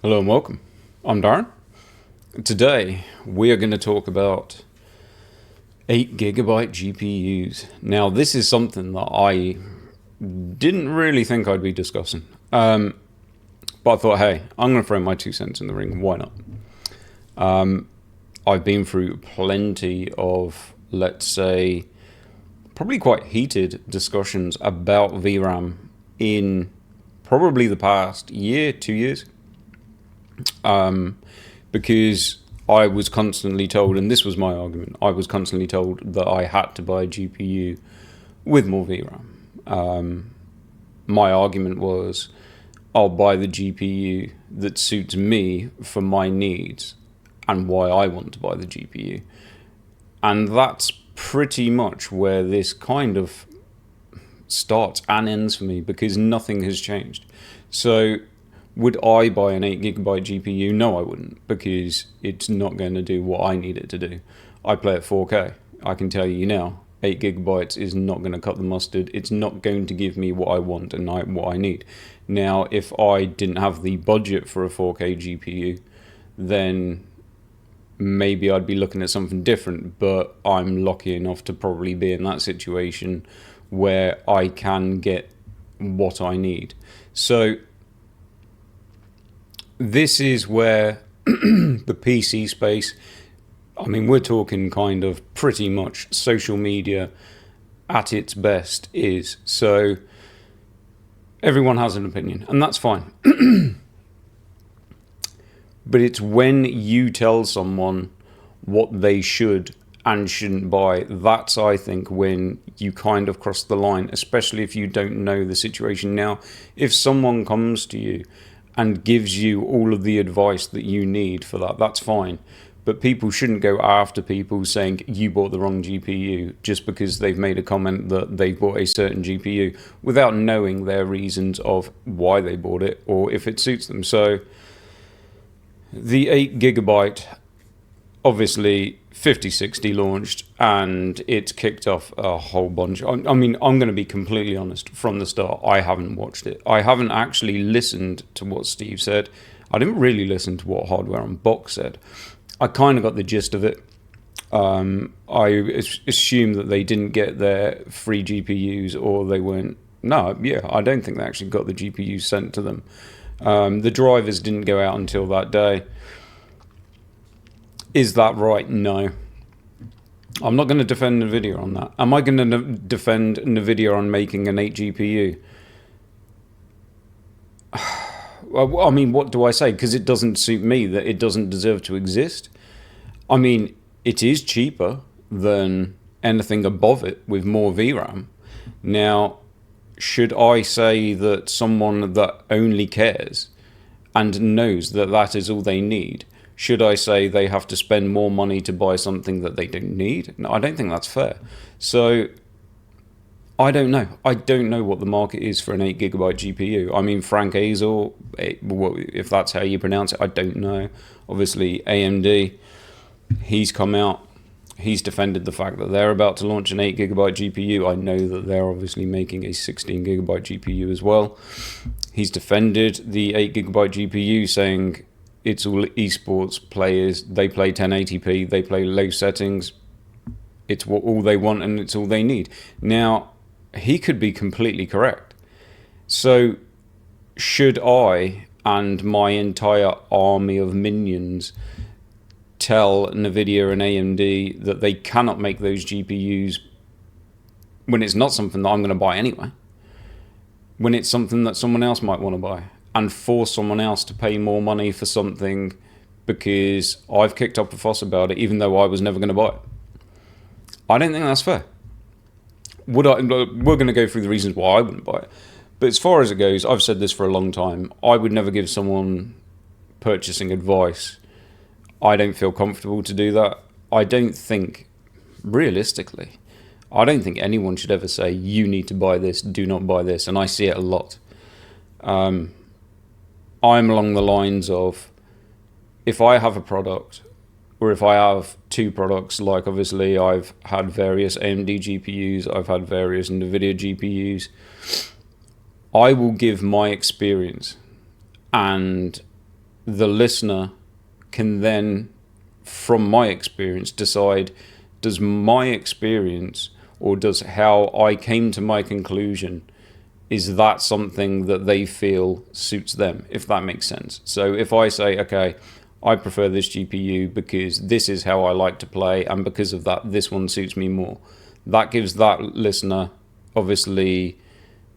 Hello and welcome. I'm Darren. Today we are going to talk about 8 GB GPUs. Now, this is something that I didn't really think I'd be discussing, but I thought, hey, I'm going to throw my 2 cents in the ring. Why not? I've been through plenty of, let's say, probably quite heated discussions about VRAM in probably the past year, 2 years. Because I was constantly told, and this was my argument, I was constantly told that I had to buy a GPU with more VRAM. My argument was, I'll buy the GPU that suits me for my needs and why I want to buy the GPU. And that's pretty much where this kind of starts and ends for me, because nothing has changed. So would I buy an 8 GB GPU? No, I wouldn't, because it's not going to do what I need it to do. I play at 4K. I can tell you now, 8 GB is not going to cut the mustard. It's not going to give me what I want and what I need. Now, if I didn't have the budget for a 4K GPU, then maybe I'd be looking at something different, but I'm lucky enough to probably be in that situation where I can get what I need. So this is where the PC space, I mean, we're talking kind of pretty much social media at its best is. So everyone has an opinion, and that's fine. But it's when you tell someone what they should and shouldn't buy, that's, I think, when you kind of cross the line, especially if you don't know the situation. Now, if someone comes to you and gives you all of the advice that you need for that, that's fine. But people shouldn't go after people saying you bought the wrong GPU just because they've made a comment that they bought a certain GPU without knowing their reasons of why they bought it or if it suits them. So the 8 GB, obviously 5060 launched, and it's kicked off a whole bunch. I mean, I'm going to be completely honest from the start. I haven't watched it. I haven't actually listened to what Steve said. I didn't really listen to what Hardware Unboxed said. I kind of got the gist of it. I assume that they didn't get their free GPUs, or they weren't. No, yeah, I don't think they actually got the GPUs sent to them. The drivers didn't go out until that day. Is that right? No. I'm not going to defend Nvidia on that. Am I going to defend Nvidia on making an 8 GPU? Well, I mean, what do I say? Because it doesn't suit me, that it doesn't deserve to exist. I mean, it is cheaper than anything above it with more VRAM. Now, should I say that someone that only cares and knows that that is all they need, should I say they have to spend more money to buy something that they don't need? No, I don't think that's fair. So I don't know. I don't know what the market is for an 8 GB GPU. I mean, Frank Azel, if that's how you pronounce it, I don't know. Obviously, AMD, he's come out. He's defended the fact that they're about to launch an 8 GB GPU. I know that they're obviously making a 16 GB GPU as well. He's defended the 8 GB GPU, saying it's all esports players. They play 1080p. They play low settings. It's what all they want and it's all they need. Now, he could be completely correct. So should I and my entire army of minions tell Nvidia and AMD that they cannot make those GPUs when it's not something that I'm going to buy anyway? When it's something that someone else might want to buy, and force someone else to pay more money for something because I've kicked up a fuss about it, even though I was never going to buy it. I don't think that's fair. We're going to go through the reasons why I wouldn't buy it. But as far as it goes, I've said this for a long time, I would never give someone purchasing advice. I don't feel comfortable to do that. I don't think, realistically, I don't think anyone should ever say, you need to buy this, do not buy this. And I see it a lot. I'm along the lines of, if I have a product, or if I have two products, like obviously I've had various AMD GPUs, I've had various Nvidia GPUs, I will give my experience and the listener can then, from my experience, decide, does my experience or does how I came to my conclusion, is that something that they feel suits them, if that makes sense. So if I say, okay, I prefer this GPU because this is how I like to play, and because of that, this one suits me more, that gives that listener, obviously,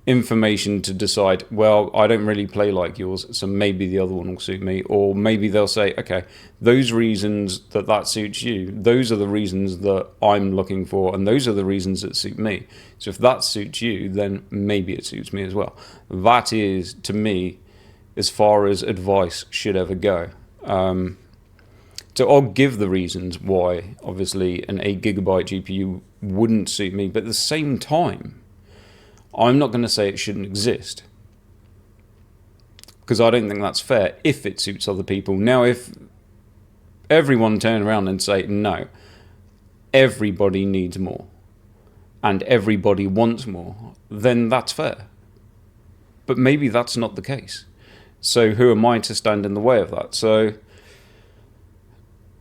information to decide, well, I don't really play like yours, so maybe the other one will suit me. Or maybe they'll say, okay, those reasons that suits you, those are the reasons that I'm looking for, and those are the reasons that suit me. So if that suits you, then maybe it suits me as well. That is, to me, as far as advice should ever go. So I'll give the reasons why, obviously, an 8GB GPU wouldn't suit me, but at the same time, I'm not going to say it shouldn't exist, because I don't think that's fair if it suits other people. Now, if everyone turn around and say, no, everybody needs more and everybody wants more, then that's fair. But maybe that's not the case. So who am I to stand in the way of that? So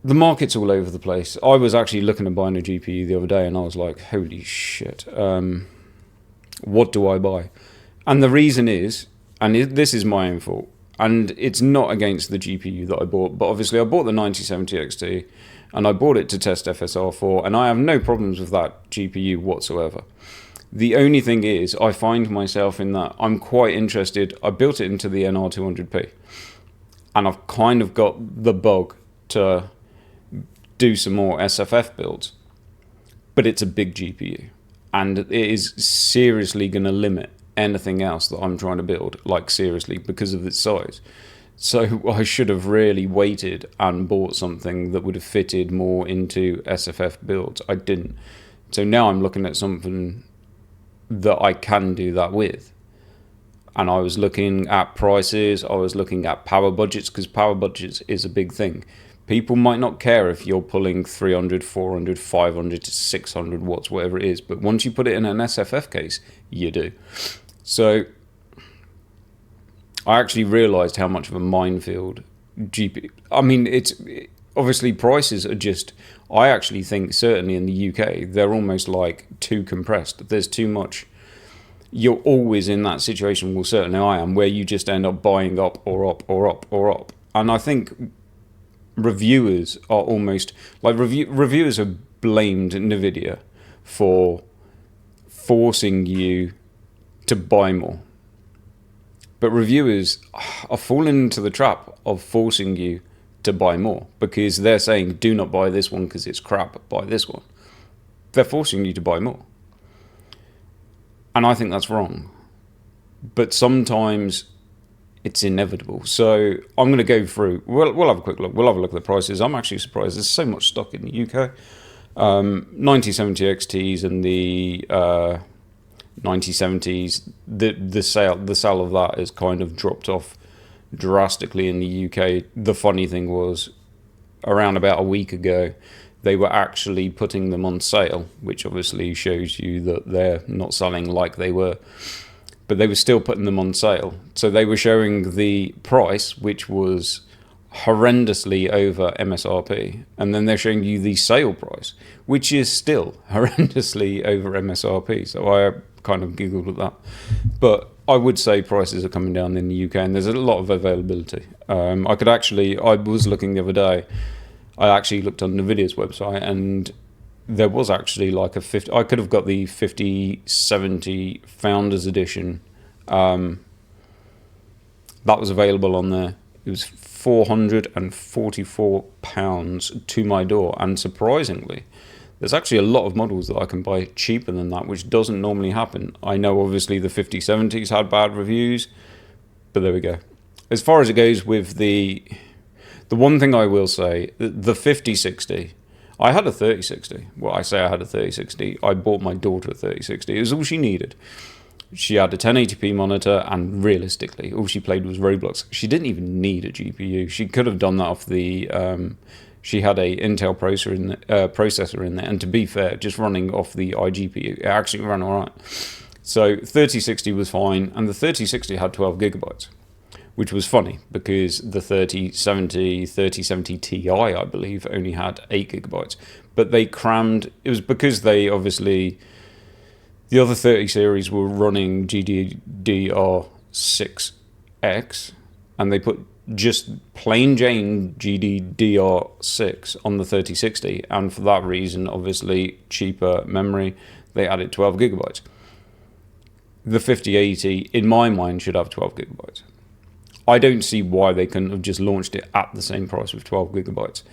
the market's all over the place. I was actually looking at buying a GPU the other day, and I was like, holy shit. What do I buy? And the reason is, and this is my own fault, and it's not against the GPU that I bought, but obviously I bought the 9070 XT, and I bought it to test FSR4, and I have no problems with that GPU whatsoever. The only thing is, I find myself in that I'm quite interested. I built it into the NR200p, and I've kind of got the bug to do some more SFF builds, but it's a big GPU. And it is seriously going to limit anything else that I'm trying to build, like seriously, because of its size. So I should have really waited and bought something that would have fitted more into SFF builds. I didn't. So now I'm looking at something that I can do that with. And I was looking at prices, I was looking at power budgets, because power budgets is a big thing. People might not care if you're pulling 300, 400, 500 to 600 watts, whatever it is. But once you put it in an SFF case, you do. So I actually realized how much of a minefield GPU. I mean, obviously prices are just, I actually think certainly in the UK, they're almost like too compressed. There's too much. You're always in that situation, well, certainly I am, where you just end up buying up or up or up or up. And I think reviewers are almost like reviewers have blamed Nvidia for forcing you to buy more, but reviewers are falling into the trap of forcing you to buy more, because they're saying, do not buy this one because it's crap, buy this one. They're forcing you to buy more, and I think that's wrong. But sometimes it's inevitable. So I'm going to go through, we'll have a quick look. We'll have a look at the prices. I'm actually surprised. There's so much stock in the UK. 9070 XTs and the 9070s, the sale of that has kind of dropped off drastically in the UK. The funny thing was, around about a week ago, they were actually putting them on sale, which obviously shows you that they're not selling like they were. But they were still putting them on sale. So they were showing the price, which was horrendously over MSRP, and then they're showing you the sale price, which is still horrendously over MSRP. So I kind of giggled at that. But I would say prices are coming down in the UK, and there's a lot of availability. I was looking the other day, I actually looked on Nvidia's website, and there was actually like I could have got the 5070 Founders Edition. That was available on there. It was £444 to my door. And surprisingly, there's actually a lot of models that I can buy cheaper than that, which doesn't normally happen. I know obviously the 5070s had bad reviews, but there we go. As far as it goes with the one thing I will say, the 5060, I had a 3060. Well, I say I had a 3060. I bought my daughter a 3060. It was all she needed. She had a 1080p monitor, and realistically, all she played was Roblox. She didn't even need a GPU. She could have done that off the... she had a Intel processor in there, and to be fair, just running off the iGPU, it actually ran all right. So 3060 was fine, and the 3060 had 12 gigabytes. which was funny because the 3070 Ti, I believe, only had 8 gigabytes. But they crammed, it was because they obviously, the other 30 series were running GDDR6X, and they put just plain Jane GDDR6 on the 3060, and for that reason, obviously, cheaper memory, they added 12 gigabytes. The 5080, in my mind, should have 12 gigabytes. I don't see why they couldn't have just launched it at the same price with 12 gigabytes.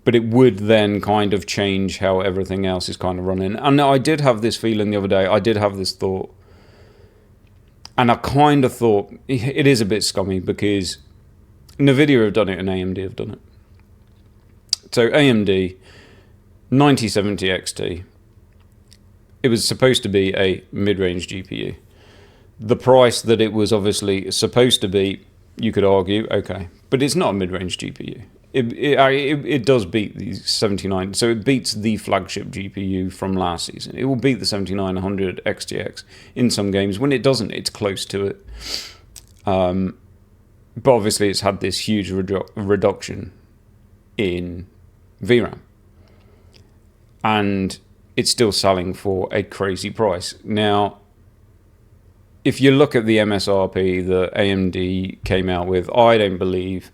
But it would then kind of change how everything else is kind of running. And I did have this feeling the other day, I did have this thought, and I kind of thought it is a bit scummy because Nvidia have done it and AMD have done it. So AMD 9070 XT, it was supposed to be a mid-range GPU. The price that it was obviously supposed to be, you could argue, okay, but it's not a mid-range GPU. It does beat the 79, so it beats the flagship GPU from last season. It will beat the 7900 XTX in some games. When it doesn't, it's close to it. But obviously, it's had this huge reduction in VRAM, and it's still selling for a crazy price. Now, if you look at the MSRP that AMD came out with, I don't believe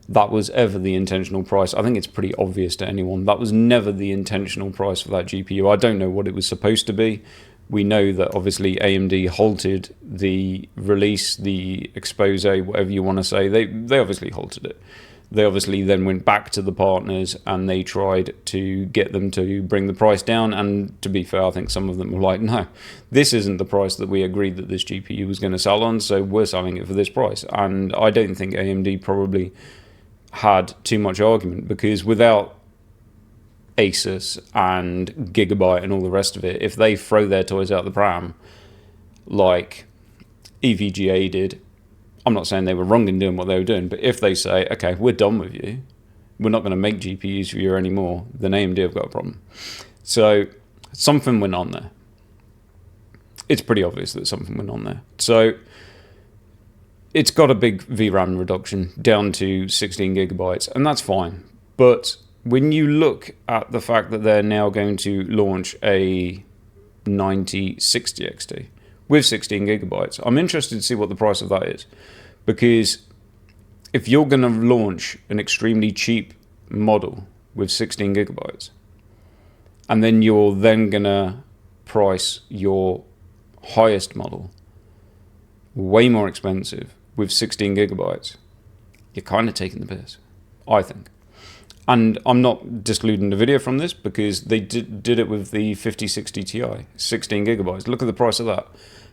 that was ever the intentional price. I think it's pretty obvious to anyone. That was never the intentional price for that GPU. I don't know what it was supposed to be. We know that obviously AMD halted the release, the expose, whatever you want to say. They obviously halted it. They obviously then went back to the partners and they tried to get them to bring the price down. And to be fair, I think some of them were like, no, this isn't the price that we agreed that this GPU was going to sell on, so we're selling it for this price. And I don't think AMD probably had too much argument, because without Asus and Gigabyte and all the rest of it, if they throw their toys out the pram like EVGA did, I'm not saying they were wrong in doing what they were doing, but if they say, okay, we're done with you, we're not going to make GPUs for you anymore, then AMD have got a problem. So something went on there. It's pretty obvious that something went on there. So it's got a big VRAM reduction down to 16 gigabytes, and that's fine. But when you look at the fact that they're now going to launch a 9060 XT with 16 gigabytes, I'm interested to see what the price of that is. Because if you're going to launch an extremely cheap model with 16 gigabytes, and then you're then going to price your highest model way more expensive with 16 gigabytes, you're kind of taking the piss, I think. And I'm not excluding Nvidia from this, because they did it with the 5060 Ti, 16 gigabytes. Look at the price of that.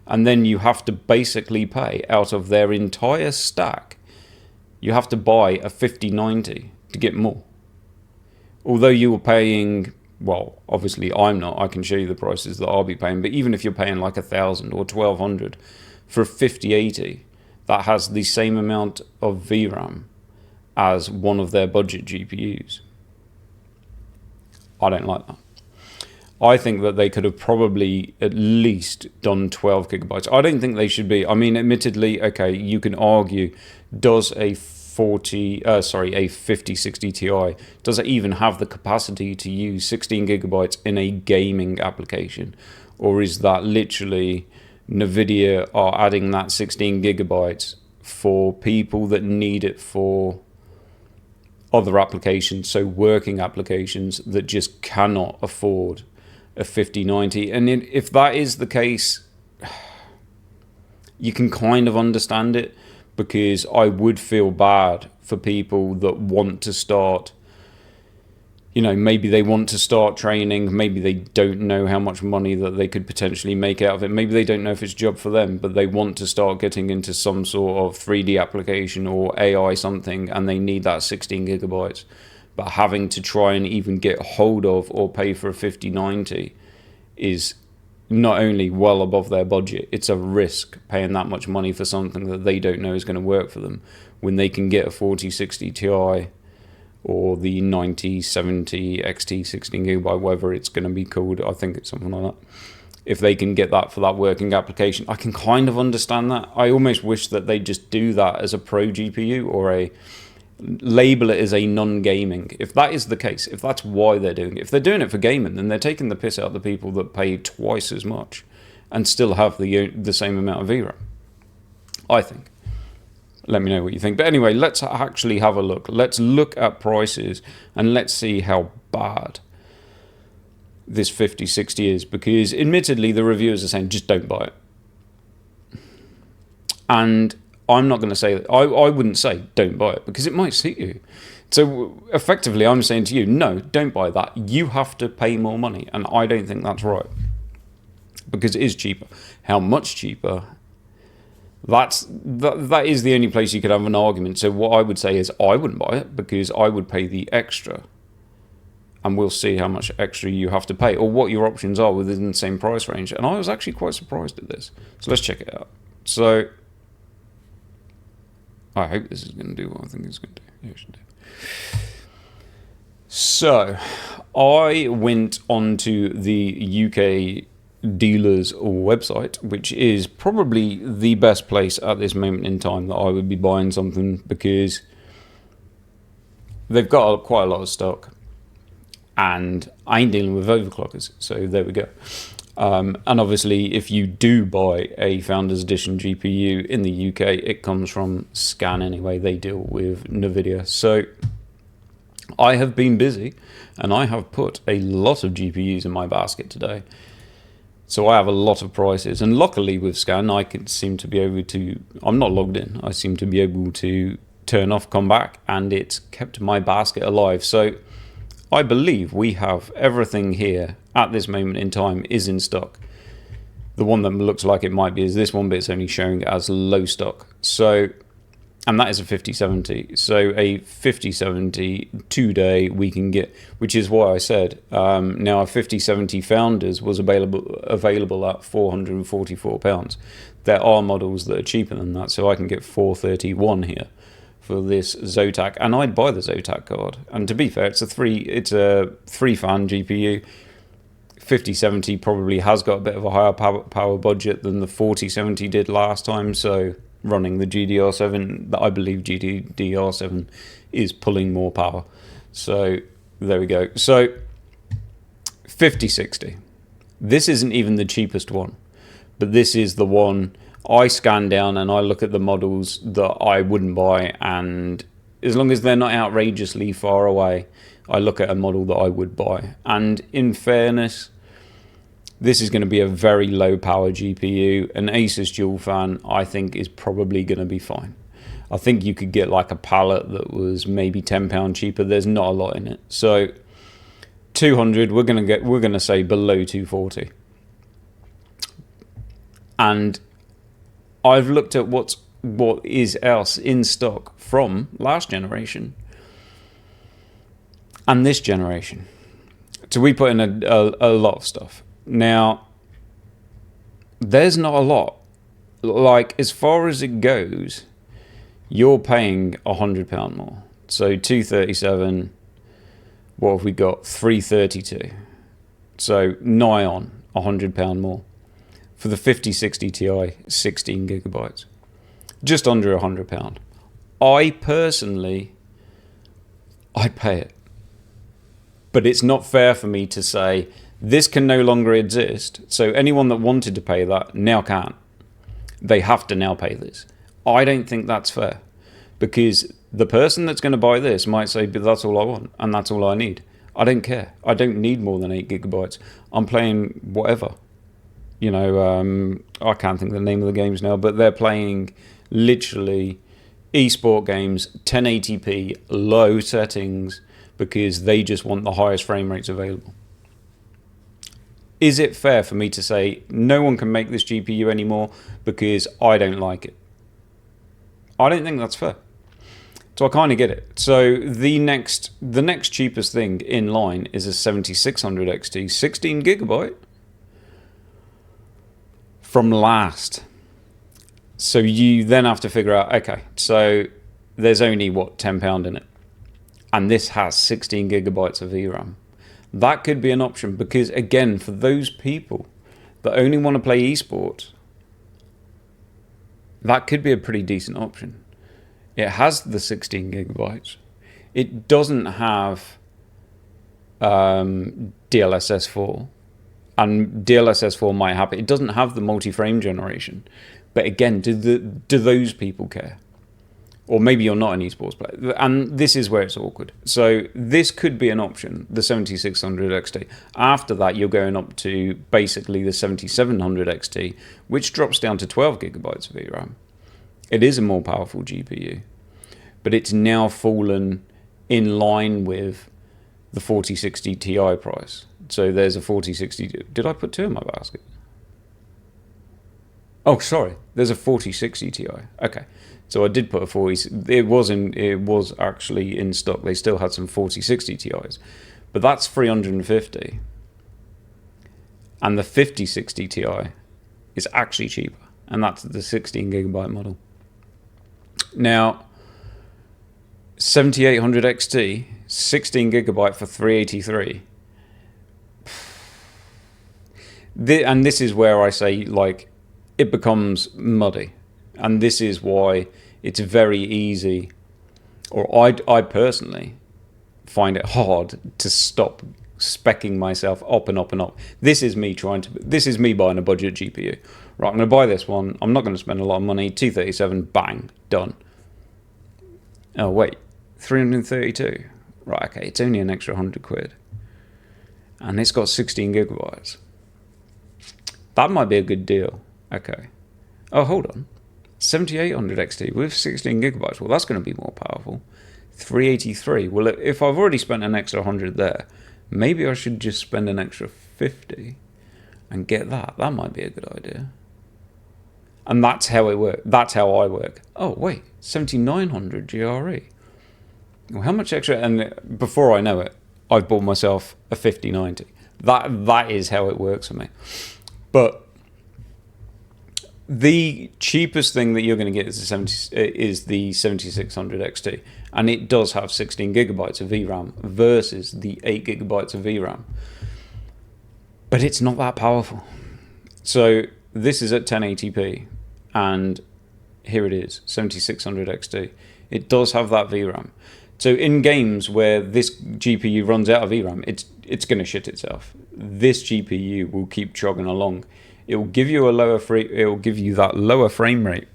And then you have to basically pay out of their entire stack, you have to buy a 5090 to get more. Although you were paying, well, obviously I'm not, I can show you the prices that I'll be paying, but even if you're paying like 1,000 or 1,200 for a 5080, that has the same amount of VRAM as one of their budget GPUs. I don't like that. I think that they could have probably at least done 12 gigabytes. I don't think they should be. I mean, admittedly, okay, you can argue, does a 5060 Ti, does it even have the capacity to use 16 gigabytes in a gaming application? Or is that literally Nvidia are adding that 16 gigabytes for people that need it for other applications, so working applications that just cannot afford a 5090? And if that is the case, you can kind of understand it, because I would feel bad for people that want to start, you know, maybe they want to start training, maybe they don't know how much money that they could potentially make out of it, maybe they don't know if it's a job for them, but they want to start getting into some sort of 3D application or AI something, and they need that 16 gigabytes. But having to try and even get hold of or pay for a 5090 is not only well above their budget, it's a risk paying that much money for something that they don't know is going to work for them, when they can get a 4060 Ti or the 9070 XT 16 gigabyte, whatever it's going to be called. I think it's something like that. if they can get that for that working application. I can kind of understand that. I almost wish that they just do that as a pro GPU, or a label it as a non-gaming. If that is the case, if that's why they're doing it, if they're doing it for gaming, then they're taking the piss out of the people that pay twice as much and still have the same amount of VRAM, I think. Let me know what you think. But anyway, let's actually have a look. Let's look at prices and let's see how bad this 5060 is, because admittedly the reviewers are saying just don't buy it. And I'm not going to say that. I wouldn't say don't buy it, because it might suit you. So effectively I'm saying to you, no, don't buy that. You have to pay more money, and I don't think that's right, because it is cheaper. How much cheaper? That is the only place you could have an argument. So what I would say is I wouldn't buy it, because I would pay the extra, and we'll see how much extra you have to pay, or what your options are within the same price range. And I was actually quite surprised at this. So let's check it out. So I hope this is going to do what I think it's going to do. Yeah, it should do. So I went onto the UK dealer's website, which is probably the best place at this moment in time that I would be buying something, because they've got quite a lot of stock. And I ain't dealing with overclockers, so there we go. And obviously, if you do buy a Founders Edition GPU in the UK, it comes from Scan anyway. They deal with Nvidia. So I have been busy, and I have put a lot of GPUs in my basket today. So I have a lot of prices. And luckily with Scan, I can seem to be able to, I'm not logged in, I seem to be able to turn off, come back, and it's kept my basket alive. So I believe we have everything here at this moment in time is in stock. The one that looks like it might be is this one, but it's only showing it as low stock. So, and that is a 5070. So a 5070 2-day we can get, which is why I said now a 5070 Founders was available at £444. There are models that are cheaper than that, so I can get 431 here for this Zotac, and I'd buy the Zotac card. And to be fair, it's a three fan GPU. 5070 probably has got a bit of a higher power budget than the 4070 did last time, so running the GDR7, I believe GDR7 is pulling more power. So there we go. So 5060, this isn't even the cheapest one, but this is the one I scan down and I look at the models that I wouldn't buy, and as long as they're not outrageously far away, I look at a model that I would buy. And in fairness, this is going to be a very low power GPU. An Asus dual fan, I think, is probably going to be fine. I think you could get like a pallet that was maybe £10 cheaper. There's not a lot in it. So 200, we're going to say below 240. And I've looked at what is else in stock from last generation and this generation. So we put in a lot of stuff. Now, there's not a lot. Like, as far as it goes, you're paying £100 more. So 237, what have we got? 332. So nigh on £100 more. For the 5060 Ti, 16 gigabytes. Just under £100. I personally, I'd pay it. But it's not fair for me to say, this can no longer exist, so anyone that wanted to pay that now can't. They have to now pay this. I don't think that's fair, because the person that's going to buy this might say, but that's all I want, and that's all I need. I don't care. I don't need more than 8 gigabytes. I'm playing whatever. You know, I can't think of the name of the games now, but they're playing literally esport games, 1080p, low settings, because they just want the highest frame rates available. Is it fair for me to say no one can make this GPU anymore because I don't like it? I don't think that's fair. So I kind of get it. So the next cheapest thing in line is a 7600 XT, 16 gigabyte from last. So you then have to figure out, okay, so there's only what, £10 in it, and this has 16 gigabytes of VRAM. That could be an option, because again, for those people that only want to play esports, that could be a pretty decent option. It has the 16 gigabytes. It doesn't have DLSS 4, and DLSS 4 might have it. It doesn't have the multi-frame generation, but again, do those people care? Or maybe you're not an esports player, and this is where it's awkward. So this could be an option, the 7600 XT. After that, you're going up to basically the 7700 XT, which drops down to 12 gigabytes of VRAM. It is a more powerful GPU, but it's now fallen in line with the 4060 Ti price. So there's a 4060. Did I put two in my basket? Oh, sorry. There's a 4060 Ti. Okay. So I did put a 40. It was actually in stock. They still had some 4060 Ti's, but that's 350. And the 5060 Ti is actually cheaper, and that's the 16 gigabyte model. Now, 7800 XT, 16 gigabyte for 383. And this is where I say, like, it becomes muddy. And this is why it's very easy, or I personally find it hard to stop speccing myself up and up and up. This is me buying a budget GPU. Right, I'm going to buy this one. I'm not going to spend a lot of money. 237, bang, done. Oh, wait, 332. Right, okay, it's only an extra 100 quid. And it's got 16 gigabytes. That might be a good deal. Okay. Oh, hold on. 7800 XT with 16 gigabytes. Well, that's going to be more powerful. 383. Well, if I've already spent an extra 100 there, maybe I should just spend an extra 50 and get that. That might be a good idea. And that's how it works. That's how I work. Oh, wait. 7900 GRE. Well, how much extra? And before I know it, I've bought myself a 5090. That is how it works for me. But the cheapest thing that you're going to get is the 7600 XT, and it does have 16 gigabytes of VRAM versus the 8 gigabytes of VRAM. But it's not that powerful. So this is at 1080p, and here it is, 7600 XT. It does have that VRAM. So in games where this GPU runs out of VRAM, it's going to shit itself. This GPU will keep chugging along. It will give you that lower frame rate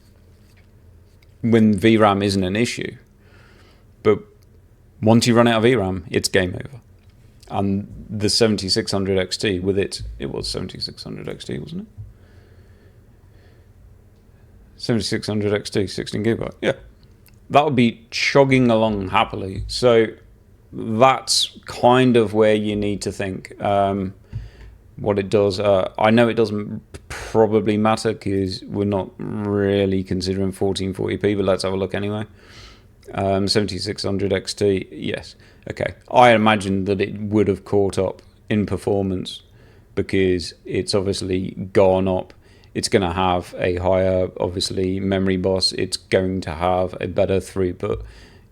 when VRAM isn't an issue. But once you run out of VRAM, it's game over. And the 7600 XT with it was 7600 XT, wasn't it? 7600 XT, 16 gigabyte. Yeah. That would be chugging along happily. So that's kind of where you need to think. What it does, I know it doesn't probably matter because we're not really considering 1440p, but let's have a look anyway. 7600 XT, yes. Okay, I imagine that it would have caught up in performance because it's obviously gone up. It's going to have a higher, obviously, memory bus. It's going to have a better throughput.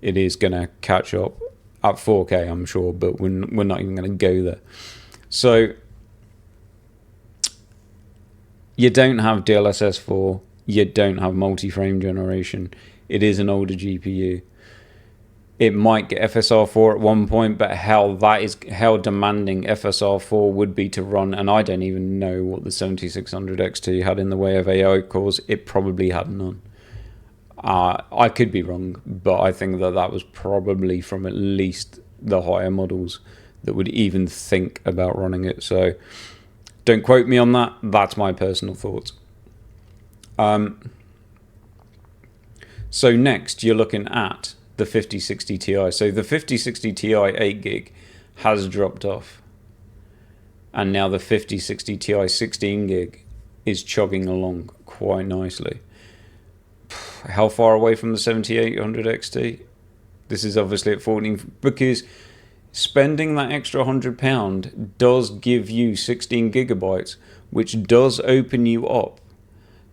It is going to catch up at 4K, I'm sure, but we're not even going to go there. So you don't have DLSS 4. You don't have multi-frame generation. It is an older GPU. It might get FSR 4 at one point, but how demanding FSR 4 would be to run, and I don't even know what the 7600 XT had in the way of AI cores. It probably had none. I could be wrong, but I think that was probably from at least the higher models that would even think about running it. So don't quote me on that. That's my personal thoughts. So next, you're looking at the 5060 Ti. So the 5060 Ti 8 gig has dropped off, and now the 5060 Ti 16 gig is chugging along quite nicely. How far away from the 7800 XT? This is obviously at 14, because spending that extra £100 does give you 16 gigabytes, which does open you up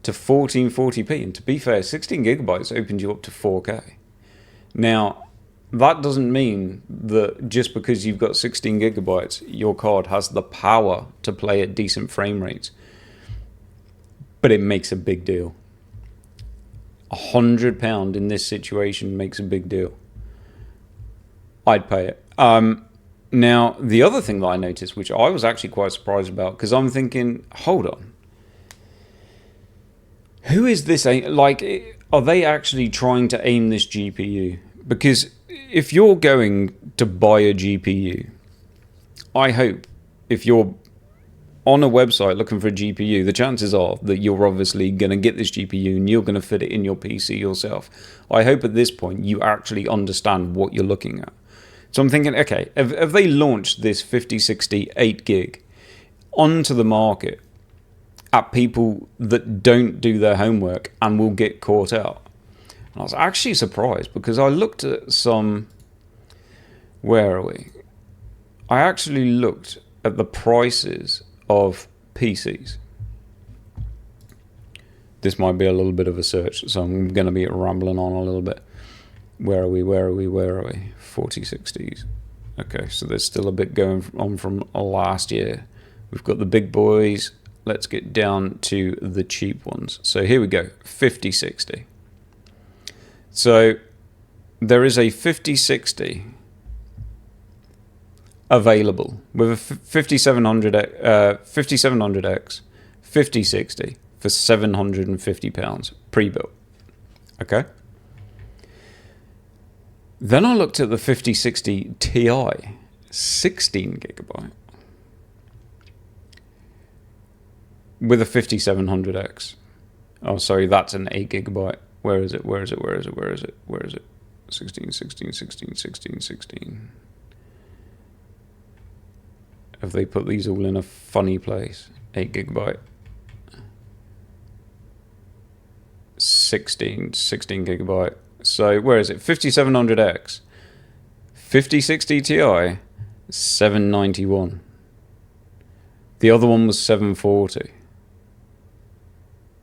to 1440p. And to be fair, 16 gigabytes opens you up to 4K. Now, that doesn't mean that just because you've got 16 gigabytes, your card has the power to play at decent frame rates. but it makes a big deal. £100 in this situation makes a big deal. I'd pay it. Now, the other thing that I noticed, which I was actually quite surprised about, because I'm thinking, hold on, who is this? Like, are they actually trying to aim this GPU? Because if you're going to buy a GPU, I hope if you're on a website looking for a GPU, the chances are that you're obviously going to get this GPU and you're going to fit it in your PC yourself. I hope at this point you actually understand what you're looking at. So I'm thinking, okay, have they launched this 5060 8 gig onto the market at people that don't do their homework and will get caught out? And I was actually surprised because I looked at some... Where are we? I actually looked at the prices of PCs. This might be a little bit of a search, so I'm going to be rambling on a little bit. Where are we? 4060s. Okay, so there's still a bit going on from last year. We've got the big boys. Let's get down to the cheap ones. So here we go, 5060. So there is a 5060 available with a 5700X 5060 for £750 pre-built. Okay. Then I looked at the 5060 Ti 16GB with a 5700X. Oh, sorry, that's an 8GB. Where is it? 16. Have they put these all in a funny place? 8GB. 16GB. So where is it? 5700X. 5060 Ti, 791. The other one was 740.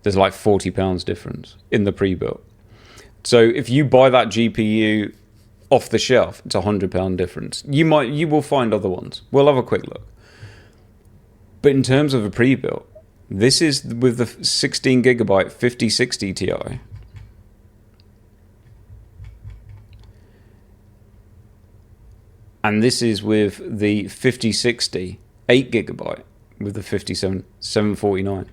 There's like £40 difference in the pre-built. So if you buy that GPU off the shelf, it's £100 difference. You will find other ones. We'll have a quick look. But in terms of a pre-built, this is with the 16GB 5060 Ti. And this is with the 5060 8GB with the 749.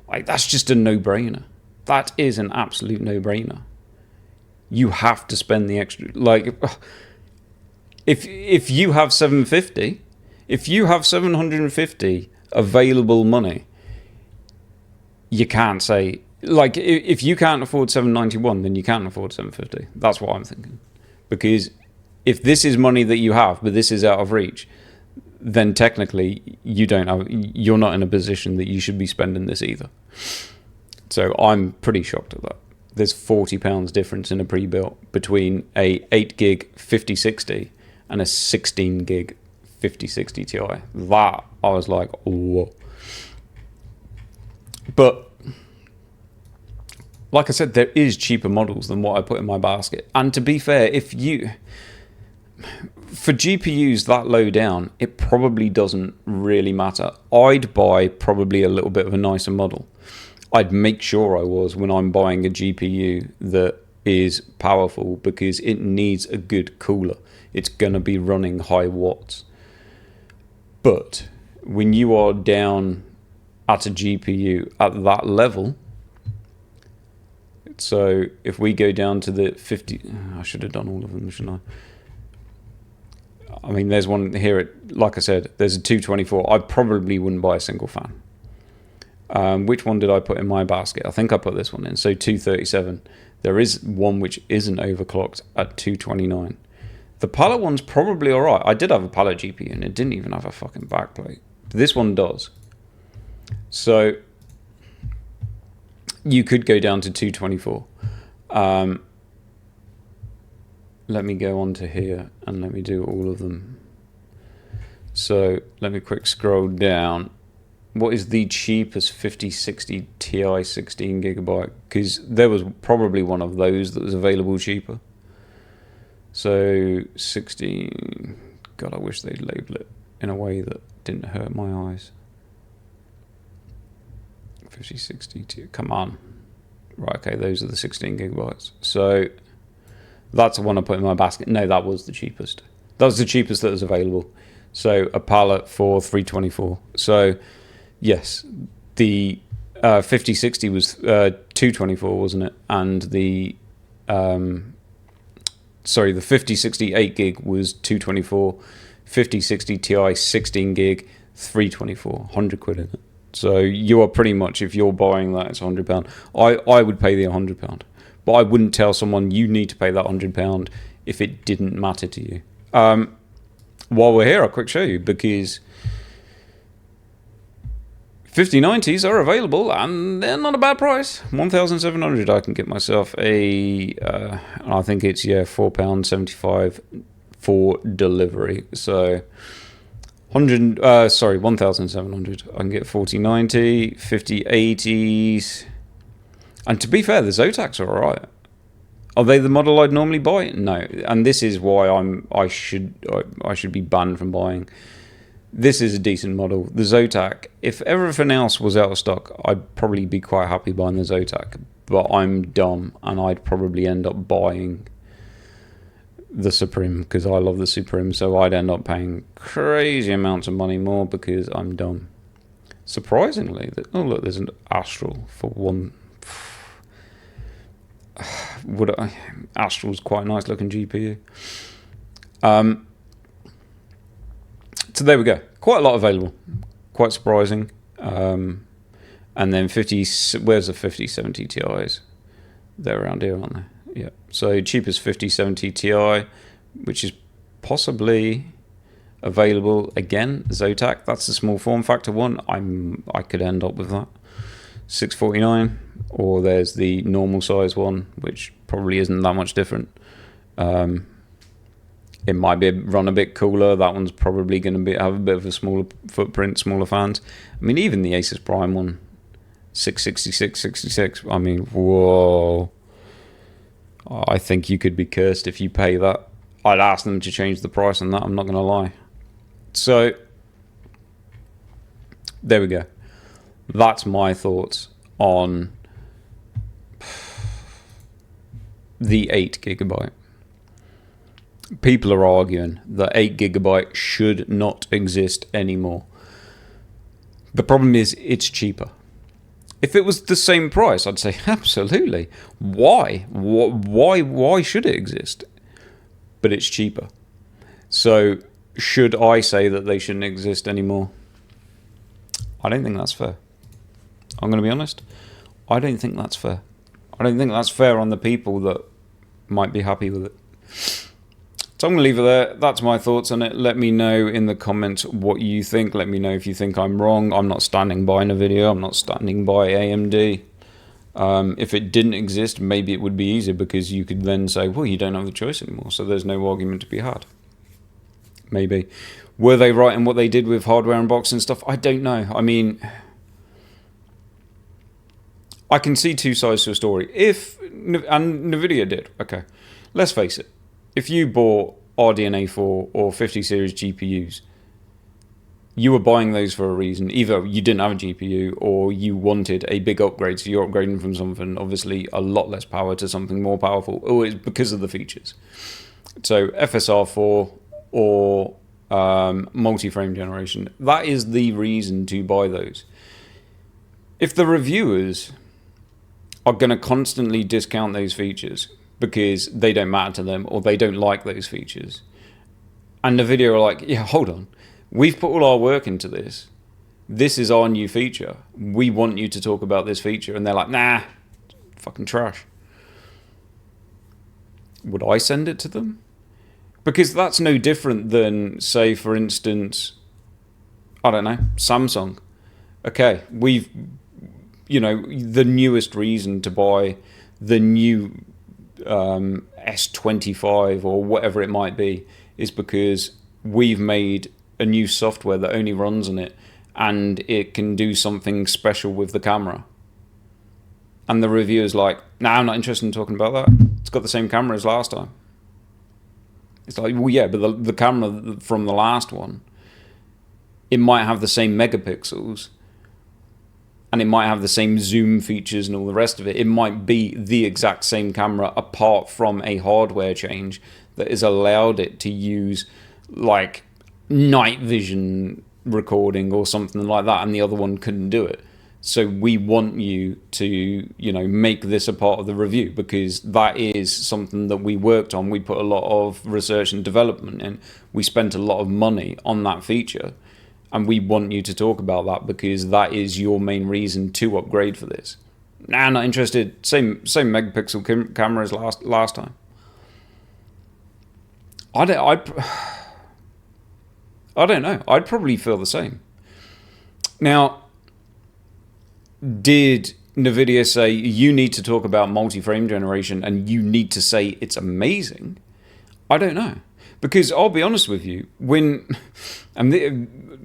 Like, that's just a no-brainer. That is an absolute no-brainer. You have to spend the extra. Like, if you have 750, if you have 750 available money, you can't say, like, if you can't afford 791, then you can't afford 750. That's what I'm thinking. Because if this is money that you have, but this is out of reach, then technically you're not in a position that you should be spending this either. So I'm pretty shocked at that. There's £40 difference in a pre-built between a 8GB 5060 and a 16GB 5060 Ti. That, I was like, whoa. But like I said, there is cheaper models than what I put in my basket. And to be fair, for GPUs that low down, it probably doesn't really matter. I'd buy probably a little bit of a nicer model. I'd make sure I was when I'm buying a GPU that is powerful, because it needs a good cooler. It's going to be running high watts. But when you are down at a GPU at that level, so if we go down to the 50, I should have done all of them, shouldn't I? I mean, there's one here, like I said, there's a 224. I probably wouldn't buy a single fan. Which one did I put in my basket? I think I put this one in. So 237. There is one which isn't overclocked at 229. The pallet one's probably all right. I did have a pallet GPU and it didn't even have a fucking backplate. This one does. So you could go down to 224. Let me go on to here and let me do all of them. So let me quick scroll down. What is the cheapest 5060 Ti 16GB? Because there was probably one of those that was available cheaper. So 16. God, I wish they'd label it in a way that didn't hurt my eyes. 5060 Ti. Come on. Right, okay, those are the 16 gigabytes. So that's the one I put in my basket. No, that was the cheapest. That was the cheapest that was available. So a pallet for 324. So yes, the 5060 was 224, wasn't it? And the the 5060 8 gig was 224. 5060 Ti 16 gig 324. 100 quid in it. So you are pretty much, if you're buying that, it's £100. I would pay the £100, but I wouldn't tell someone you need to pay that £100 if it didn't matter to you. While we're here, I'll quick show you, because 5090s are available and they're not a bad price. 1,700. I can get myself a I think it's £4.75 for delivery. So 1,700. I can get 4090, 5080s, and to be fair, the Zotaks are alright. Are they the model I'd normally buy? No, and this is why I should be banned from buying. This is a decent model. The Zotac, if everything else was out of stock, I'd probably be quite happy buying the Zotac, but I'm dumb and I'd probably end up buying the Supreme because I love the Supreme, so I'd end up paying crazy amounts of money more because I'm dumb. Surprisingly, oh look, there's an Astral for one. Astral's quite a nice looking GPU. So there we go. Quite a lot available. Quite surprising. And then where's the 5070 Ti's? They're around here, aren't they? Yeah. So cheapest 5070 Ti, which is possibly available again. Zotac. That's the small form factor one. I could end up with that. 649. Or there's the normal size one, which probably isn't that much different. It might run a bit cooler. That one's probably going to have a bit of a smaller footprint, smaller fans. I mean, even the Asus Prime one, 666, 66. I mean, whoa. I think you could be cursed if you pay that. I'd ask them to change the price on that, I'm not going to lie. So, there we go. That's my thoughts on the 8 gigabyte. People are arguing that 8 gigabyte should not exist anymore. The problem is it's cheaper. If it was the same price, I'd say absolutely. Why? Why should it exist? But it's cheaper. So should I say that they shouldn't exist anymore? I don't think that's fair. I'm going to be honest. I don't think that's fair. I don't think that's fair on the people that might be happy with it. So I'm going to leave it there. That's my thoughts on it. Let me know in the comments what you think. Let me know if you think I'm wrong. I'm not standing by Nvidia. I'm not standing by AMD. If it didn't exist, maybe it would be easier because you could then say, well, you don't have the choice anymore. So there's no argument to be had. Maybe. Were they right in what they did with hardware unboxing stuff? I don't know. I mean, I can see two sides to a story. And Nvidia did. Okay. Let's face it. If you bought RDNA 4 or 50 series GPUs, you were buying those for a reason. Either you didn't have a GPU or you wanted a big upgrade, so you're upgrading from something obviously a lot less power to something more powerful, or it's because of the features. So FSR4 or multi-frame generation, that is the reason to buy those. If the reviewers are going to constantly discount those features because they don't matter to them or they don't like those features, and Nvidia are like, yeah, hold on, we've put all our work into this. This is our new feature. We want you to talk about this feature. And they're like, nah, fucking trash. Would I send it to them? Because that's no different than, say, for instance, I don't know, Samsung. Okay, we've, the newest reason to buy the new S25 or whatever it might be is because we've made a new software that only runs on it and it can do something special with the camera. And the reviewer's like, nah, I'm not interested in talking about that. It's got the same camera as last time. It's like, well, yeah, but the camera from the last one, it might have the same megapixels and it might have the same zoom features and all the rest of it. It might be the exact same camera apart from a hardware change that has allowed it to use like night vision recording or something like that, and the other one couldn't do it. So we want you to, make this a part of the review, because that is something that we worked on. We put a lot of research and development in. We spent a lot of money on that feature, and we want you to talk about that because that is your main reason to upgrade for this. Nah, not interested. Same megapixel camera as last time. I don't know. I'd probably feel the same. Now, did Nvidia say you need to talk about multi-frame generation and you need to say it's amazing? I don't know, because I'll be honest with you,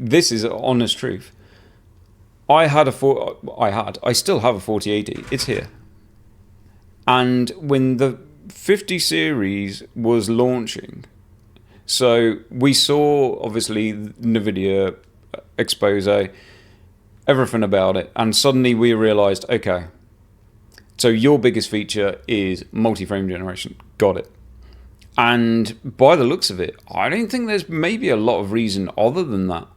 this is honest truth. I still have a 4080. It's here. And when the 50 series was launching, so we saw obviously Nvidia expose everything about it, and suddenly we realized, okay, so your biggest feature is multi-frame generation. Got it. And by the looks of it, I don't think there's maybe a lot of reason other than that.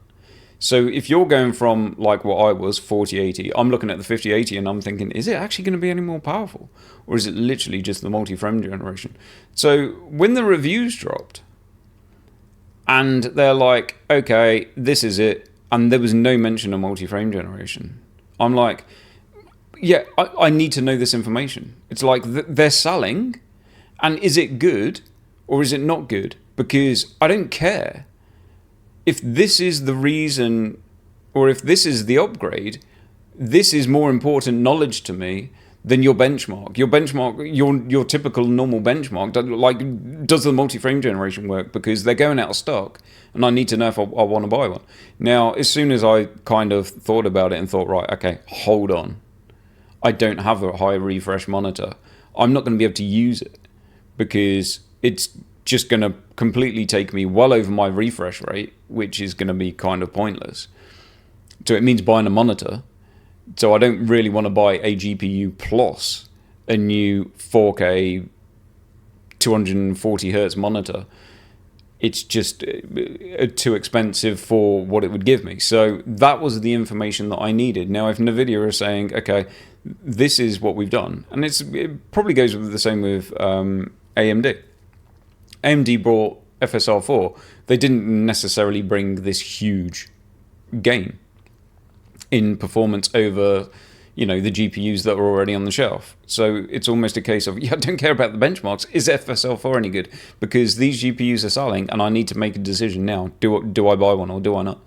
So if you're going from like what I was, 4080, I'm looking at the 5080 and I'm thinking, is it actually going to be any more powerful? Or is it literally just the multi-frame generation? So when the reviews dropped and they're like, okay, this is it, and there was no mention of multi-frame generation, I'm like, yeah, I need to know this information. It's like they're selling, and is it good or is it not good? Because I don't care. If this is the reason, or if this is the upgrade, this is more important knowledge to me than your benchmark. Your typical normal benchmark. Like, does the multi-frame generation work? Because they're going out of stock, and I need to know if I want to buy one. Now, as soon as I kind of thought about it and thought, right, okay, hold on. I don't have a high refresh monitor. I'm not going to be able to use it because it's just going to completely take me well over my refresh rate, which is going to be kind of pointless. So it means buying a monitor. So I don't really want to buy a GPU plus a new 4K 240 hertz monitor. It's just too expensive for what it would give me. So that was the information that I needed. Now, if Nvidia are saying, okay, this is what we've done, and it probably goes with the same with AMD. AMD brought FSR4. They didn't necessarily bring this huge gain in performance over, the GPUs that were already on the shelf. So it's almost a case of, I don't care about the benchmarks. Is FSR4 any good? Because these GPUs are selling, and I need to make a decision now. Do I buy one or do I not?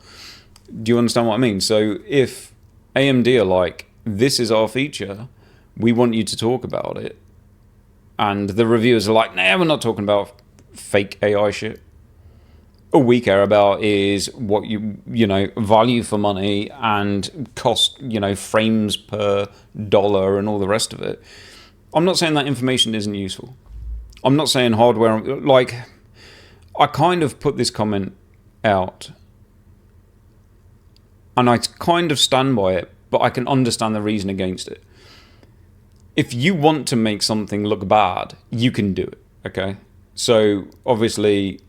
Do you understand what I mean? So if AMD are like, this is our feature, we want you to talk about it, and the reviewers are like, nah, we're not talking about fake AI shit. All we care about is what you value for money and cost, frames per dollar and all the rest of it. I'm not saying that information isn't useful. I'm not saying hardware, like, I kind of put this comment out and I kind of stand by it, but I can understand the reason against it. If you want to make something look bad, you can do it, okay? So obviously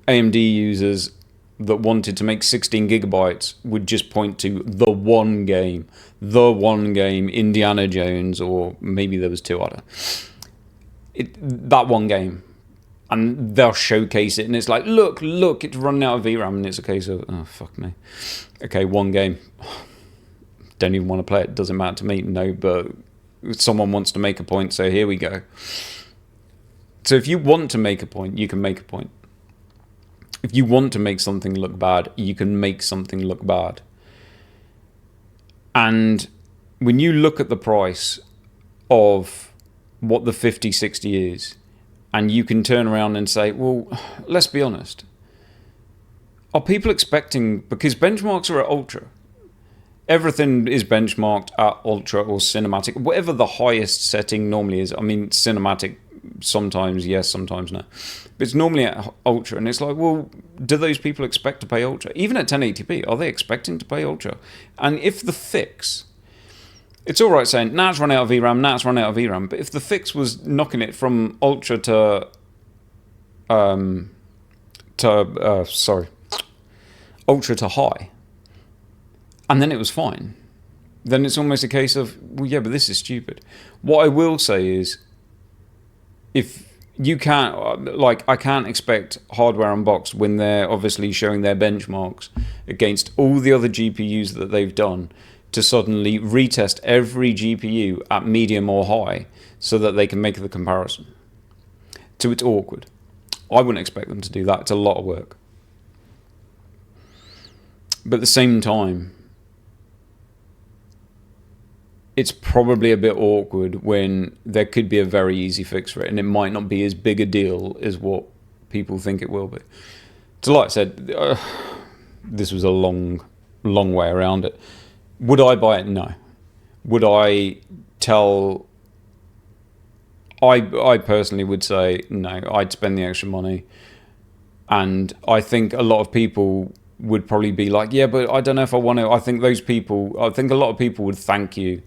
AMD users that wanted to make 16 gigabytes would just point to the one game, Indiana Jones, or maybe there was two other. That one game. And they'll showcase it, and it's like, look, it's running out of VRAM, and it's a case of, oh, fuck me. Okay, one game. Don't even want to play it. Doesn't matter to me. No, but someone wants to make a point, so here we go. So if you want to make a point, you can make a point. If you want to make something look bad, you can make something look bad. And when you look at the price of what the 5060 is, and you can turn around and say, well, let's be honest. Are people expecting, because benchmarks are at ultra. Everything is benchmarked at ultra or cinematic, whatever the highest setting normally is. I mean, cinematic, sometimes yes, sometimes no. But it's normally at ultra, and it's like, well, do those people expect to pay ultra? Even at 1080p, are they expecting to pay ultra? And if the fix It's all right saying, nah, it's run out of VRAM, nah, it's run out of VRAM. But if the fix was knocking it from ultra to, ultra to high, and then it was fine, then it's almost a case of, well, yeah, but this is stupid. What I will say is, if you can't, like, I can't expect Hardware Unboxed when they're obviously showing their benchmarks against all the other GPUs that they've done to suddenly retest every GPU at medium or high so that they can make the comparison. So it's awkward. I wouldn't expect them to do that. It's a lot of work. But at the same time, it's probably a bit awkward when there could be a very easy fix for it, and it might not be as big a deal as what people think it will be. So like I said, this was a long way around it. Would I buy it? No. Would I tell... I personally would say no, I'd spend the extra money. And I think a lot of people would probably be like, yeah, but I don't know if I want to. I think a lot of people would thank you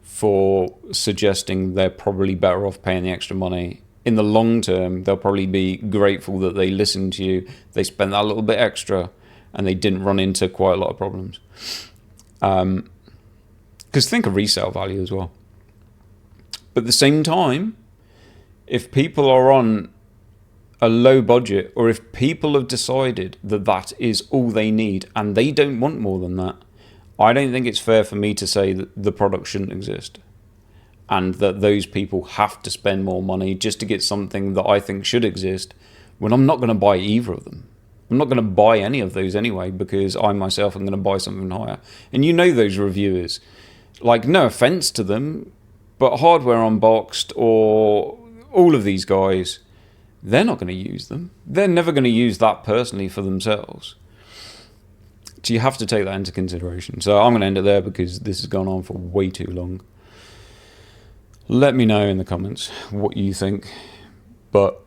for suggesting they're probably better off paying the extra money. In the long term, they'll probably be grateful that they listened to you, they spent that little bit extra, and they didn't run into quite a lot of problems. Because think of resale value as well. But at the same time, if people are on a low budget, or if people have decided that that is all they need and they don't want more than that, I don't think it's fair for me to say that the product shouldn't exist and that those people have to spend more money just to get something that I think should exist, when I'm not going to buy either of them. I'm not going to buy any of those anyway, because I myself am going to buy something higher. And you know those reviewers, like, no offense to them, but Hardware Unboxed or all of these guys, they're not going to use them. They're never going to use that personally for themselves. So you have to take that into consideration. So I'm going to end it there because this has gone on for way too long. Let me know in the comments what you think. But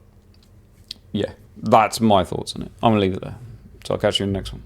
yeah, that's my thoughts on it. I'm going to leave it there. So I'll catch you in the next one.